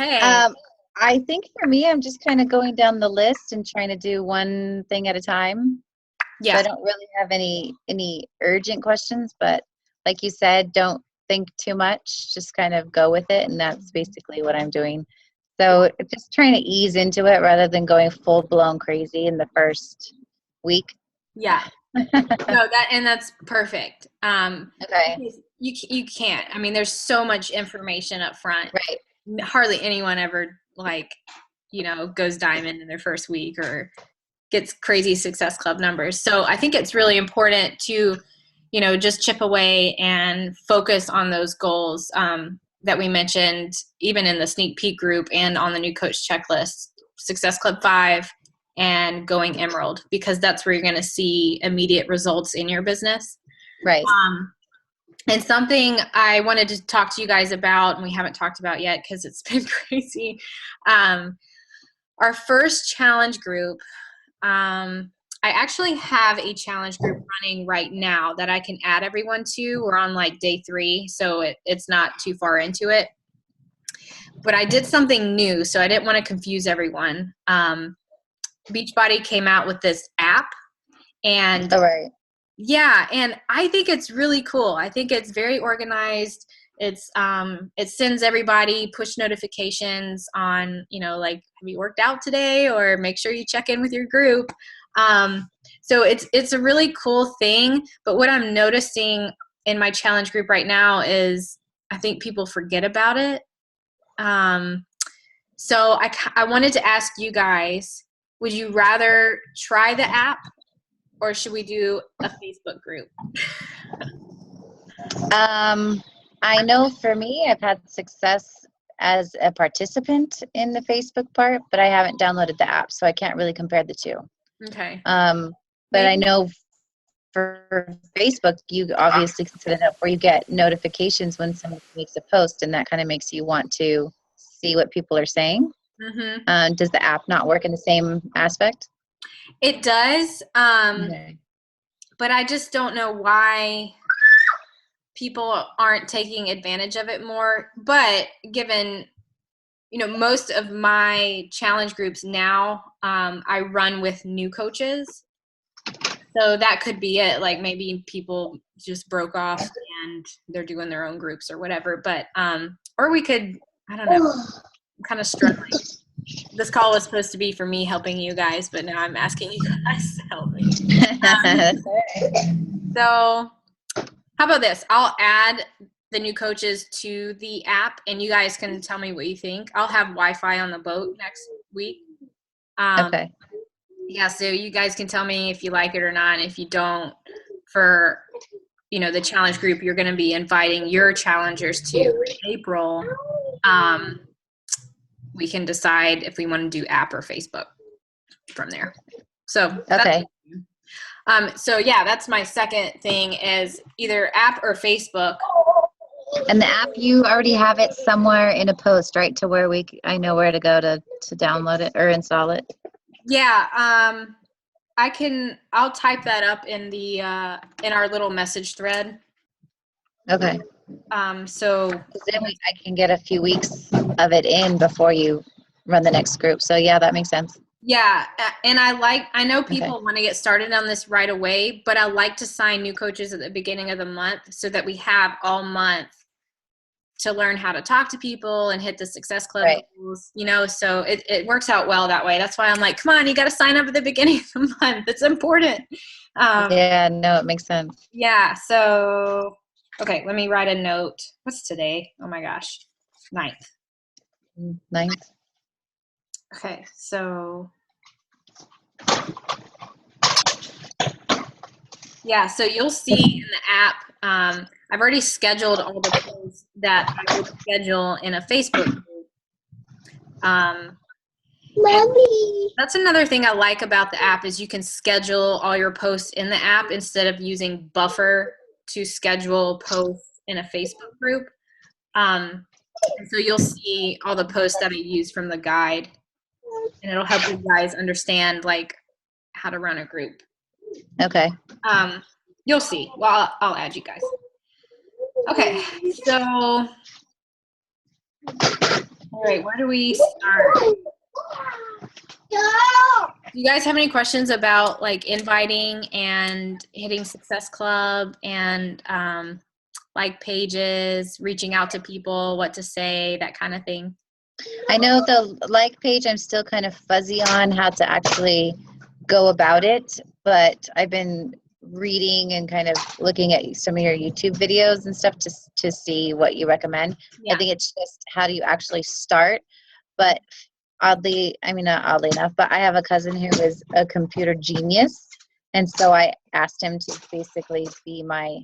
Hey. Um, I think for me, I'm just kind of going down the list and trying to do one thing at a time. So I Yeah. don't really have any urgent questions, but like you said, don't think too much. Just kind of go with it, and that's basically what I'm doing. So just trying to ease into it rather than going full blown crazy in the first week. Yeah. No, that's perfect. Okay, Because you can't. I mean, there's so much information up front. right. Hardly anyone ever goes diamond in their first week or gets crazy Success Club numbers. So I think it's really important to, just chip away and focus on those goals that we mentioned, even in the sneak peek group and on the new coach checklist, Success Club 5 and going Emerald, because that's where you're going to see immediate results in your business. Right. And something I wanted to talk to you guys about, and we haven't talked about yet because it's been crazy. Our first challenge group, I actually have a challenge group running right now that I can add everyone to. We're on like day 3, so it's not too far into it. But I did something new, so I didn't want to confuse everyone. Beachbody came out with this app, and All right. yeah, and I think it's really cool. I think it's very organized. It sends everybody push notifications on, like, have you worked out today, or make sure you check in with your group. So it's a really cool thing. But what I'm noticing in my challenge group right now is I think people forget about it. So I wanted to ask you guys, would you rather try the app, or should we do a Facebook group? I know for me, I've had success as a participant in the Facebook part, but I haven't downloaded the app, so I can't really compare the two. Okay. But I Maybe. know for Facebook, you obviously can set it up where you get notifications when somebody makes a post, and that kind of makes you want to see what people are saying. Mm-hmm. Does the app not work in the same aspect? It does, Okay. but I just don't know why people aren't taking advantage of it more. But given, most of my challenge groups now, I run with new coaches. So that could be it. Like maybe people just broke off and they're doing their own groups or whatever. But, or we could, I don't know, I'm kind of struggling. This call was supposed to be for me helping you guys, but now I'm asking you guys to help me. That's all right. So how about this? I'll add the new coaches to the app, and you guys can tell me what you think. I'll have Wi-Fi on the boat next week. Okay. Yeah, so you guys can tell me if you like it or not. And if you don't, for the challenge group, you're going to be inviting your challengers to in April. We can decide if we want to do app or Facebook from there. So Okay. so yeah, that's my second thing, is either app or Facebook. And the app, you already have it somewhere in a post, right? To where I know where to go to download it or install it. Yeah, I'll type that up in the in our little message thread. Okay. So 'Cause then I can get a few weeks of it in before you run the next group. So yeah, that makes sense. yeah, and I know Okay. people want to get started on this right away, but I like to sign new coaches at the beginning of the month so that we have all month to learn how to talk to people and hit the Success Club Right. goals, so it works out well that way. That's why I'm like, come on, you got to sign up at the beginning of the month. It's important. Yeah, no, it makes sense. Yeah, so, okay, let me write a note. What's today? Oh my gosh, 9th. Nice. Okay, so, yeah, so you'll see in the app, I've already scheduled all the posts that I would schedule in a Facebook group. That's another thing I like about the app, is you can schedule all your posts in the app instead of using Buffer to schedule posts in a Facebook group. And so you'll see all the posts that I use from the guide, and it'll help you guys understand like how to run a group. Okay. You'll see. Well, I'll add you guys. Okay, so All right, where do we start? Do you guys have any questions about like inviting and hitting Success Club and like pages, reaching out to people, what to say, that kind of thing? I know the like page, I'm still kind of fuzzy on how to actually go about it, but I've been reading and kind of looking at some of your YouTube videos and stuff to see what you recommend. Yeah. I think it's just how do you actually start, but not oddly enough, but I have a cousin who is a computer genius, and so I asked him to basically be my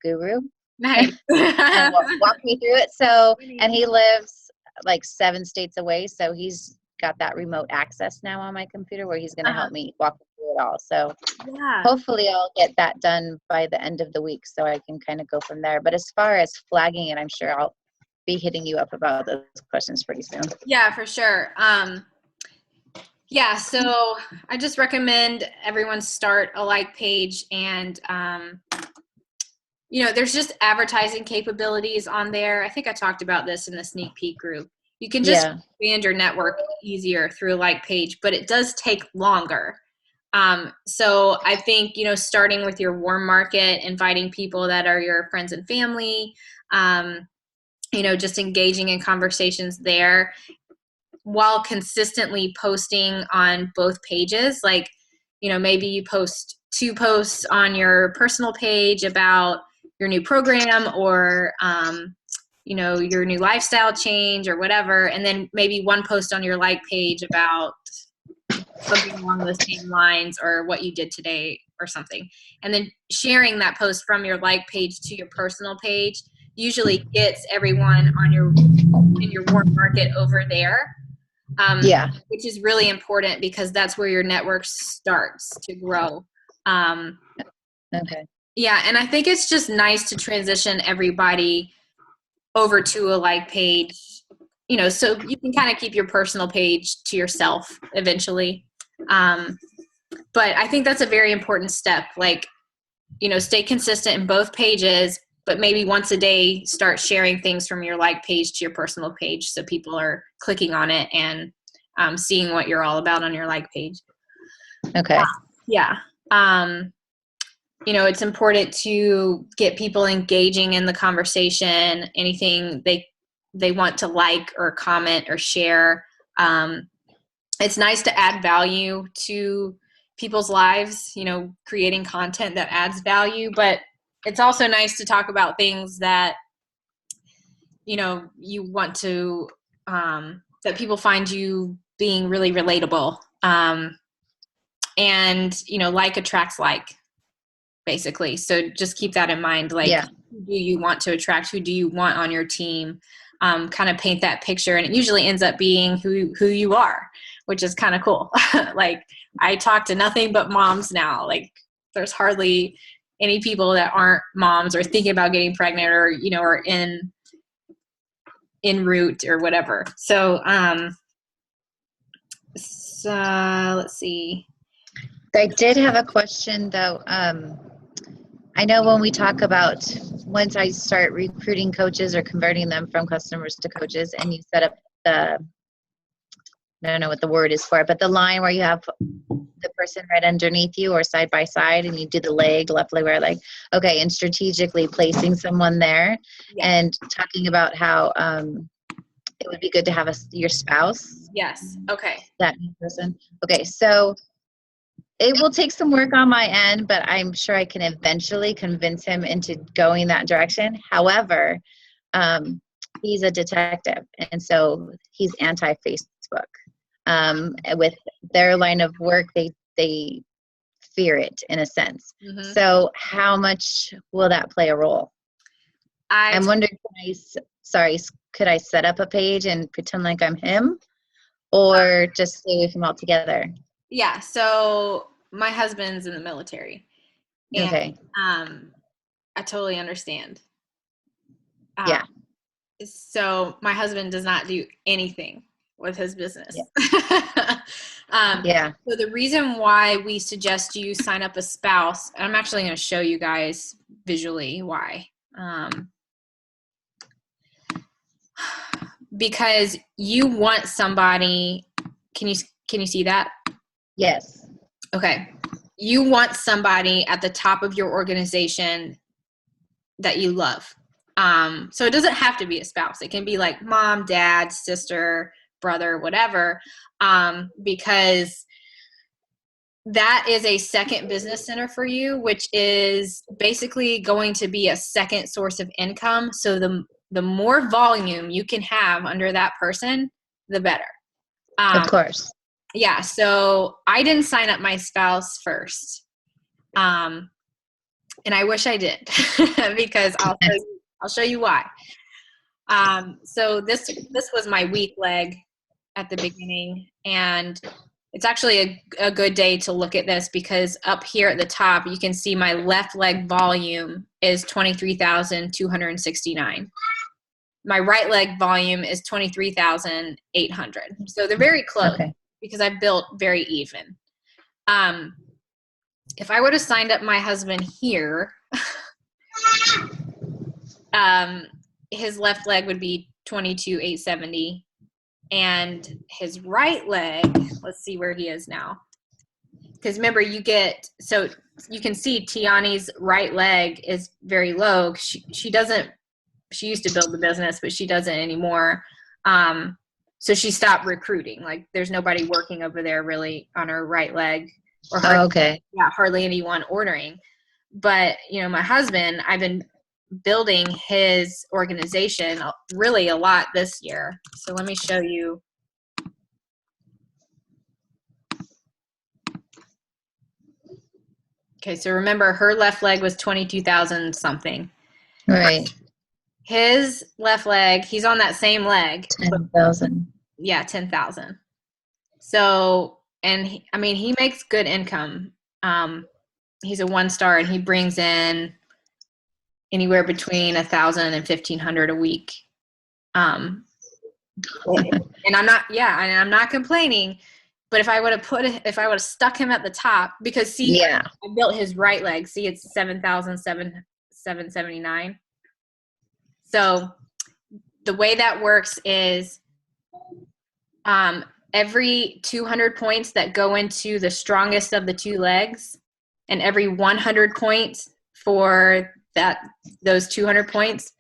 guru Nice. and walk me through it. So, and he lives like 7 states away, so he's got that remote access now on my computer where he's going to help me walk me through it all. So Yeah. hopefully I'll get that done by the end of the week so I can kind of go from there. But as far as flagging it, I'm sure I'll be hitting you up about those questions pretty soon. Yeah, for sure. Yeah, so I just recommend everyone start a like page, and there's just advertising capabilities on there. I think I talked about this in the sneak peek group. You can just expand your network easier through a like page, but it does take longer. So I think, starting with your warm market, inviting people that are your friends and family, just engaging in conversations there while consistently posting on both pages. Like, maybe you post 2 posts on your personal page about your new program or, your new lifestyle change or whatever. And then maybe 1 post on your like page about something along those same lines or what you did today or something. And then sharing that post from your like page to your personal page usually gets everyone in your warm market over there. Which is really important because that's where your network starts to grow. Okay. Yeah, and I think it's just nice to transition everybody over to a like page, so you can kind of keep your personal page to yourself eventually. But I think that's a very important step. Like, stay consistent in both pages, but maybe once a day start sharing things from your like page to your personal page so people are clicking on it and seeing what you're all about on your like page. Okay. Yeah. It's important to get people engaging in the conversation, anything they want to like or comment or share. It's nice to add value to people's lives, creating content that adds value, but it's also nice to talk about things that, you want to, that people find you being really relatable. And, like attracts like, basically. So just keep that in mind. Like, who do you want to attract? Who do you want on your team? Kind of paint that picture. And it usually ends up being who you are, which is kind of cool. Like, I talk to nothing but moms now. Like, there's hardly any people that aren't moms or thinking about getting pregnant or, or en route or whatever. So let's see. I did have a question though. I know when we talk about once I start recruiting coaches or converting them from customers to coaches, and you set up I don't know what the word is for it, but the line where you have the person right underneath you or side by side, and you do the leg, left leg, right leg. Okay, and strategically placing someone there, and talking about how it would be good to have your spouse. Yes. Okay. That new person. Okay, so it will take some work on my end, but I'm sure I can eventually convince him into going that direction. However, he's a detective, and so he's anti-Facebook. With their line of work, they fear it in a sense. Mm-hmm. So how much will that play a role? I'm wondering, could I set up a page and pretend like I'm him, or just stay with him altogether? Yeah, so my husband's in the military. And, okay. I totally understand. Yeah. So my husband does not do anything with his business. Yeah. So the reason why we suggest you sign up a spouse, and I'm actually going to show you guys visually why. because you want somebody, can you see that? Yes. Okay. You want somebody at the top of your organization that you love. So it doesn't have to be a spouse. It can be like mom, dad, sister, brother, whatever, because that is a second business center for you, which is basically going to be a second source of income. So the more volume you can have under that person, the better. Of course. Yeah. So I didn't sign up my spouse first. And I wish I did because I'll show you why. So this was my weak leg at the beginning, and it's actually a good day to look at this because up here at the top, you can see my left leg volume is 23,269. My right leg volume is 23,800. So they're very close because I built very even. If I would have signed up my husband here, his left leg would be 22,870. And his right leg, let's see where he is now. Because remember, so you can see Tiani's right leg is very low. She used to build the business, but she doesn't anymore. So she stopped recruiting. Like there's nobody working over there really on her right leg. Or hardly anyone ordering. But, my husband, I've been building his organization really a lot this year. So let me show you. Okay, so remember her left leg was 22,000 something. Right. His left leg, he's on that same leg. 10,000. Yeah, 10,000. So, and he makes good income. He's a 1-star and he brings in anywhere between 1,000 and 1,500 a week. And I'm not complaining, but if I would have stuck him at the top, because I built his right leg. See, it's 7,779. So the way that works is, every 200 points that go into the strongest of the two legs, and every 100 points for those 200 points.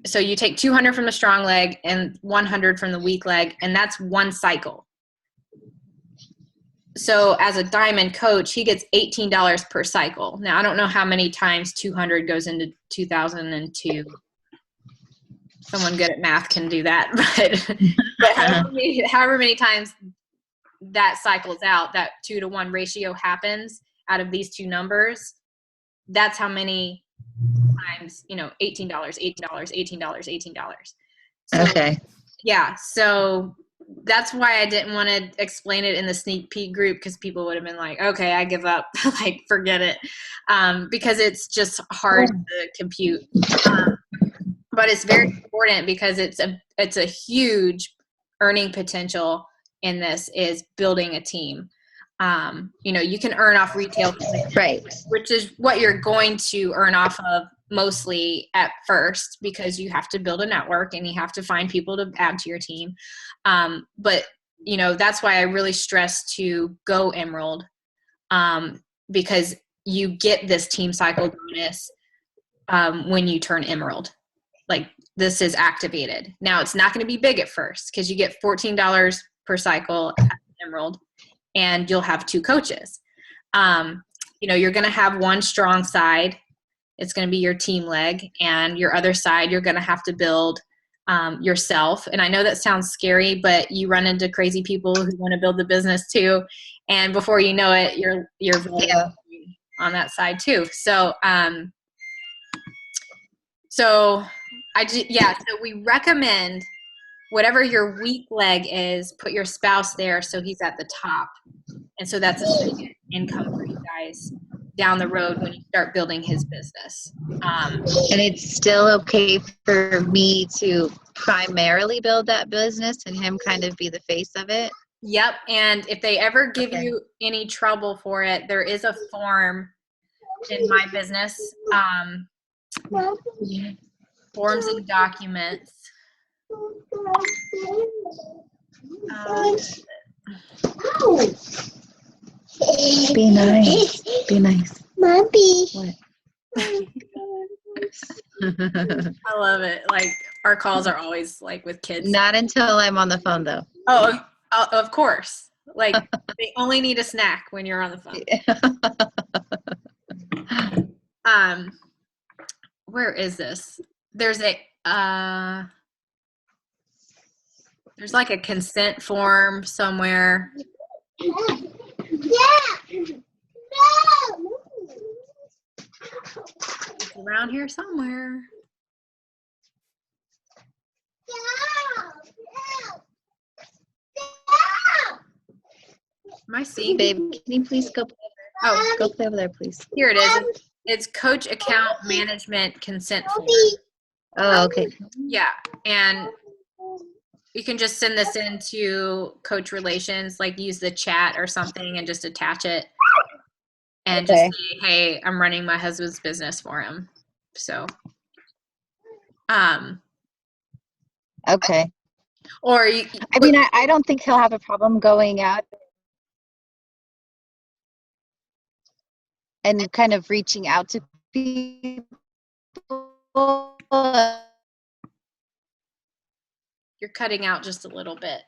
So you take 200 from the strong leg and 100 from the weak leg, and that's one cycle. So as a diamond coach, he gets $18 per cycle. Now, I don't know how many times 200 goes into 2002. Someone good at math can do that, but however many times that cycles out, that 2-to-1 ratio happens out of these two numbers, that's how many times, $18, $18, $18, $18. So, yeah. So that's why I didn't want to explain it in the sneak peek group, because people would have been like, okay, I give up, like, forget it. Because it's just hard to compute. But it's very important because it's a huge earning potential in this is building a team. You can earn off retail, right, which is what you're going to earn off of mostly at first, because you have to build a network and you have to find people to add to your team. But that's why I really stress to go Emerald, because you get this team cycle bonus when you turn Emerald. Like, this is activated. Now, it's not going to be big at first because you get $14 per cycle at Emerald, and you'll have 2 coaches. You're going to have one strong side. It's going to be your team leg, and your other side, you're going to have to build yourself. And I know that sounds scary, but you run into crazy people who want to build the business too. And before you know it, you're on that side too. So we recommend whatever your weak leg is, put your spouse there so he's at the top. And so that's a second income for you guys down the road when you start building his business. And it's still okay for me to primarily build that business and him kind of be the face of it? Yep. And if they ever give you any trouble for it, there is a form in my business, forms and documents. Be nice. Be nice. Mommy. What? I love it. Like our calls are always like with kids. Not until I'm on the phone, though. Oh, of course. Like they only need a snack when you're on the phone. Where is this? There's like a consent form somewhere. Yeah. No. It's around here somewhere. Am I seeing? Babe, can you please go? Oh, Go play over there, please. here it is. It's Coach Account Management Consent Form. Oh, okay. Yeah, and you can just send this into Coach Relations, like use the chat or something and just attach it. And just say, hey, I'm running my husband's business for him. So, Okay. or you, I mean, I don't think he'll have a problem going out and kind of reaching out to people. you're cutting out just a little bit.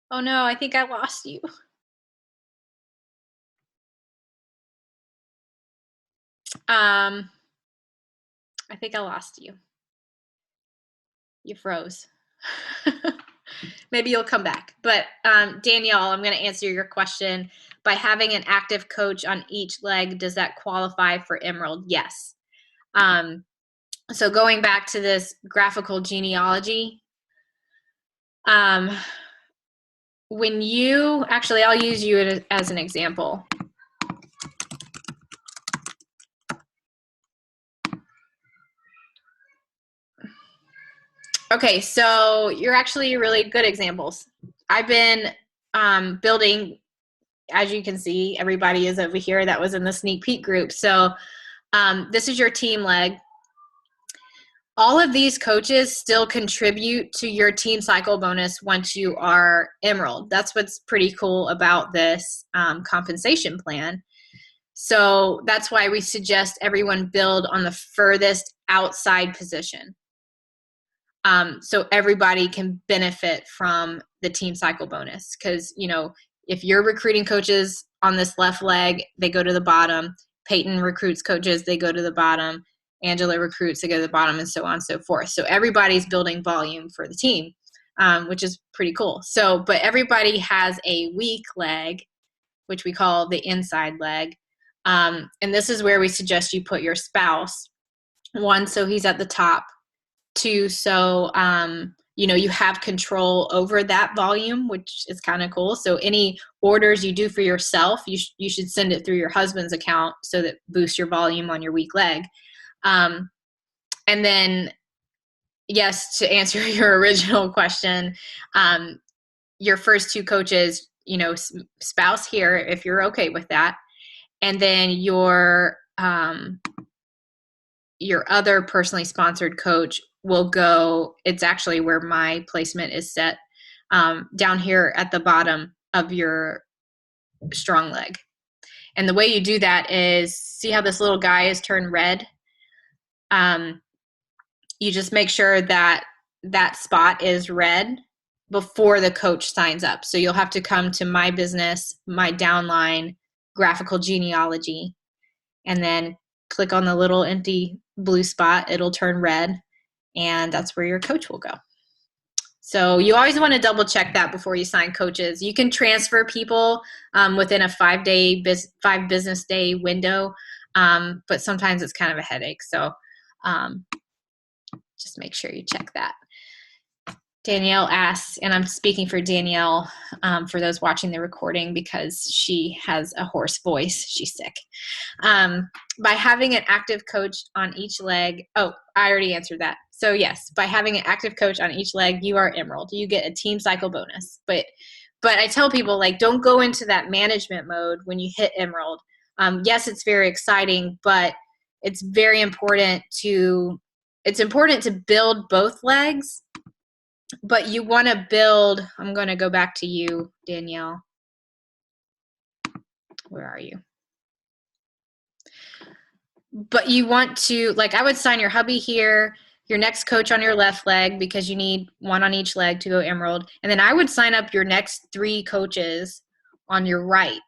Oh no, I think I lost you. I think I lost you. You froze. Maybe you'll come back. But Danielle, I'm going to answer your question. By having an active coach on each leg, does that qualify for Emerald? Yes. So going back to this graphical genealogy, when you, actually, I'll use you as an example. Okay, so you're actually really good examples. I've been building, as you can see, everybody is over here that was in the sneak peek group. So this is your team leg. All of these coaches still contribute to your team cycle bonus once you are Emerald. That's what's pretty cool about this compensation plan. So that's why we suggest everyone build on the furthest outside position. So everybody can benefit from the team cycle bonus. Because, you know, if you're recruiting coaches on this left leg, they go to the bottom. Peyton recruits coaches, they go to the bottom. Angela recruits, they go to the bottom, and so on and so forth. So everybody's building volume for the team, which is pretty cool. So, but everybody has a weak leg, which we call the inside leg. And this is where we suggest you put your spouse. One, so he's at the top. Two, so you know, you have control over that volume, which is kind of cool. So any orders you do for yourself, you should send it through your husband's account so that boosts your volume on your weak leg. And then, yes, to answer your original question, your first two coaches, you know, spouse here, if you're okay with that, and then your other personally sponsored coach will go, it's actually where my placement is set, down here at the bottom of your strong leg. And the way you do that is, see how this little guy is turned red? You just make sure that that spot is red before the coach signs up. So you'll have to come to My Business, My Downline, Graphical Genealogy, and then click on the little empty blue spot. It'll turn red, and that's where your coach will go. So you always want to double check that before you sign coaches. You can transfer people within a 5 business day window, but sometimes it's kind of a headache. So just make sure you check that. Danielle asks, and I'm speaking for Danielle for those watching the recording because she has a hoarse voice. She's sick. By having an active coach on each leg, oh, I already answered that. So yes, by having an active coach on each leg, you are Emerald. You get a team cycle bonus. But I tell people, like, don't go into that management mode when you hit Emerald. Yes, it's very exciting, but it's very important to build both legs, but you want to build, I'm going to go back to you, Danielle. Where are you? But you want to, like, I would sign your hubby here, your next coach on your left leg, because you need one on each leg to go emerald. And then I would sign up your next 3 coaches on your right,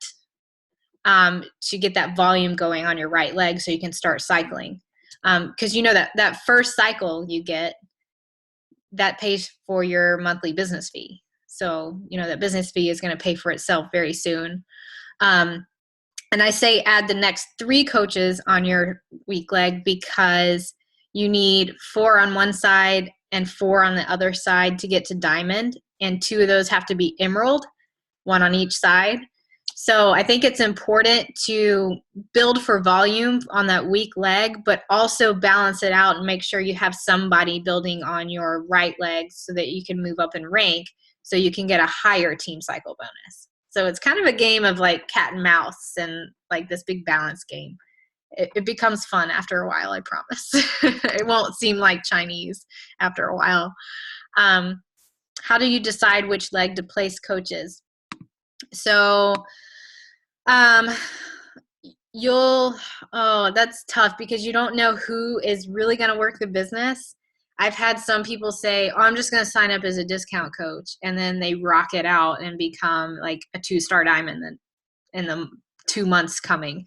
to get that volume going on your right leg so you can start cycling. Because you know that first cycle you get, that pays for your monthly business fee. So, you know, that business fee is going to pay for itself very soon. And I say add the next 3 coaches on your weak leg because you need 4 on one side and 4 on the other side to get to diamond. And 2 of those have to be emerald, 1 on each side. So I think it's important to build for volume on that weak leg, but also balance it out and make sure you have somebody building on your right leg so that you can move up in rank so you can get a higher team cycle bonus. So it's kind of a game of like cat and mouse and like this big balance game. It becomes fun after a while, I promise. It won't seem like Chinese after a while. How do you decide which leg to place coaches? So that's tough because you don't know who is really going to work the business. I've had some people say, oh, I'm just going to sign up as a discount coach. And then they rock it out and become like a 2-star diamond in the 2 months coming,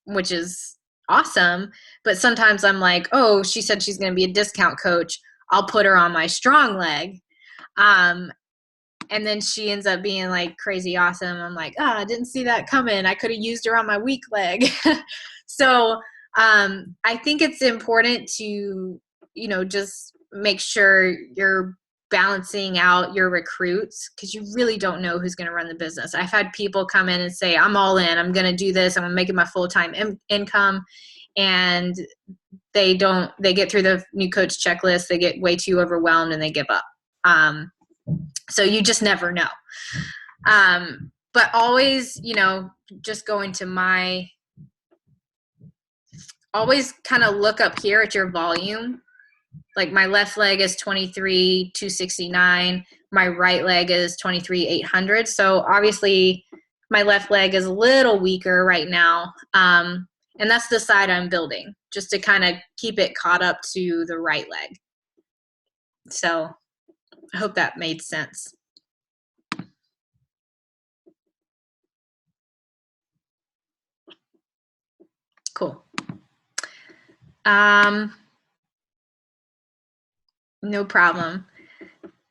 which is awesome. But sometimes I'm like, oh, she said she's going to be a discount coach. I'll put her on my strong leg. And then she ends up being like crazy awesome. I'm like, I didn't see that coming. I could have used her on my weak leg. So I think it's important to, just make sure you're balancing out your recruits because you really don't know who's going to run the business. I've had people come in and say, I'm all in. I'm going to do this. I'm going to make it my full-time income. And they get through the new coach checklist. They get way too overwhelmed and they give up. So you just never know. But always, just going to always kind of look up here at your volume. Like my left leg is 23,269. My right leg is 23,800. So obviously my left leg is a little weaker right now. And that's the side I'm building just to kind of keep it caught up to the right leg. So I hope that made sense. Cool. No problem.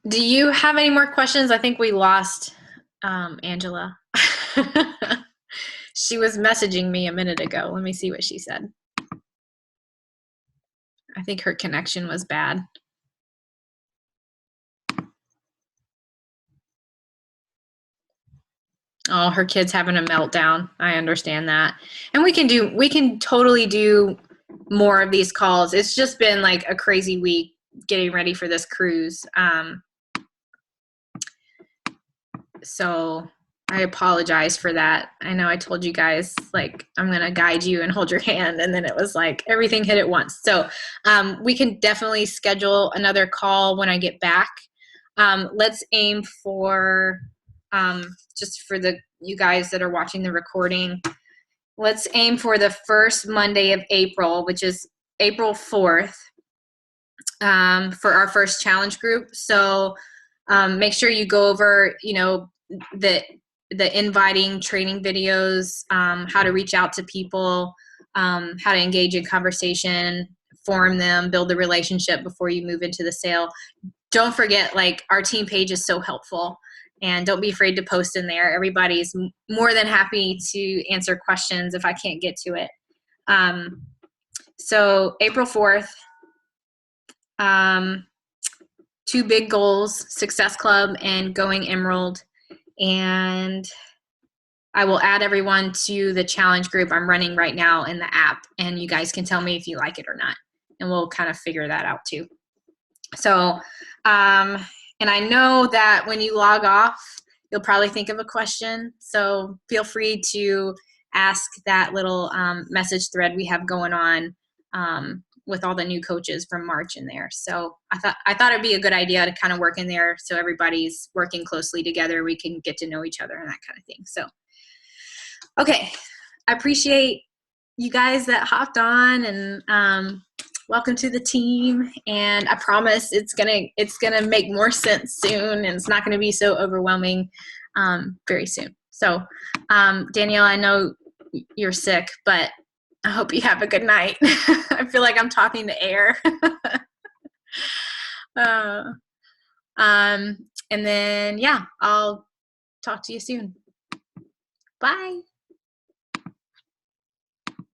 Do you have any more questions? I think we lost Angela. She was messaging me a minute ago. Let me see what she said. I think her connection was bad. Oh, her kid's having a meltdown. I understand that. And we can totally do more of these calls. It's just been like a crazy week getting ready for this cruise. So I apologize for that. I know I told you guys, like, I'm going to guide you and hold your hand. And then it was like everything hit at once. So we can definitely schedule another call when I get back. Let's aim for, just for you guys that are watching the recording, let's aim for the first Monday of April, which is April 4th, for our first challenge group. So make sure you go over, the inviting training videos, how to reach out to people, how to engage in conversation, form them, build the relationship before you move into the sale. Don't forget, like, our team page is so helpful, and don't be afraid to post in there. Everybody's more than happy to answer questions if I can't get to it. So April 4th, 2 big goals, Success Club and Going Emerald. And I will add everyone to the challenge group I'm running right now in the app, and you guys can tell me if you like it or not, and we'll kind of figure that out too. So, and I know that when you log off, you'll probably think of a question, so feel free to ask that little message thread we have going on with all the new coaches from March in there. So I thought it'd be a good idea to kind of work in there so everybody's working closely together. We can get to know each other and that kind of thing. So, okay. I appreciate you guys that hopped on, and welcome to the team. And I promise it's gonna make more sense soon, and it's not gonna be so overwhelming very soon. So, Danielle, I know you're sick, but I hope you have a good night. I feel like I'm talking to air. And then, yeah, I'll talk to you soon. Bye.